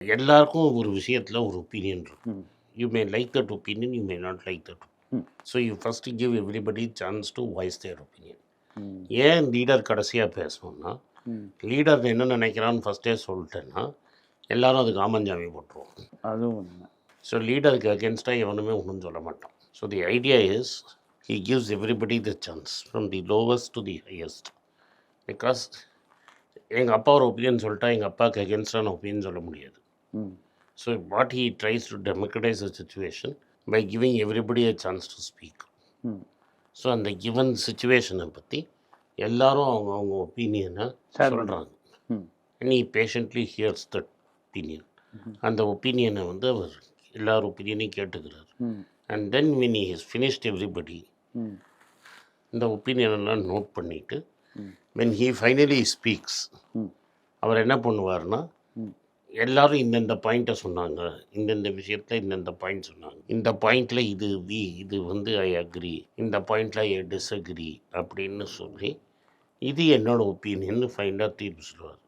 எல்லாருக்கும் ஒரு விஷயத்தில் ஒரு ஒப்பீனியன் இருக்கும். Hmm. You may like that opinion, you may not like that. Hmm. So you first give everybody chance to voice their opinion. Hmm. ஏன் leader கடைசியாக பேசணும்னா, ம். லீடர் என்ன நினைக்கிறான்னு ஃபஸ்ட்டே சொல்லிட்டேன்னா எல்லாரும் அதுக்கு ஆமஞ்சாமி போட்டுருவோம். அதுவும் உண்மை. ஸோ லீடருக்கு அகேன்ஸ்டாக எவனுமே ஒன்றும் சொல்ல மாட்டான். So the idea is he gives everybody the chance from the lowest to the highest. Because எங்கள் அப்பா ஒரு ஒப்பீனியன் சொல்லிட்டா எங்கள் அப்பாவுக்கு அகேன்ஸ்டான ஒப்பீனியன் சொல்ல முடியாது. Hmm. So what he tries to democratize a situation by giving everybody a chance to speak. Hmm. So அந்த given சுச்சுவேஷனை பற்றி எல்லாரும் அவங்க ஒப்பீனியனை சொல்கிறாங்க. And he patiently hears that opinion. அந்த ஒப்பீனியனை வந்து அவர் எல்லார் ஒப்பீனியனையும் கேட்டுக்கிறார். And then when he has finished everybody, இந்த ஒப்பீனியனெல்லாம் நோட் பண்ணிவிட்டு when he finally speaks, அவர் என்ன பண்ணுவார்னா, எல்லாரும் இந்தந்த பாயிண்ட்டை சொன்னாங்க, இந்தந்த விஷயத்தில் இந்தந்த பாயிண்ட் சொன்னாங்க, இந்த பாயிண்டில் இது வந்து ஐ அக்ரி, இந்த பாயிண்டில் ஐ டிஸ்அக்ரி அப்படின்னு சொல்லி இது என்னோட ஒப்பீனியன் ஃபைண்டாக தீர்ப்பு சொல்லுவார்.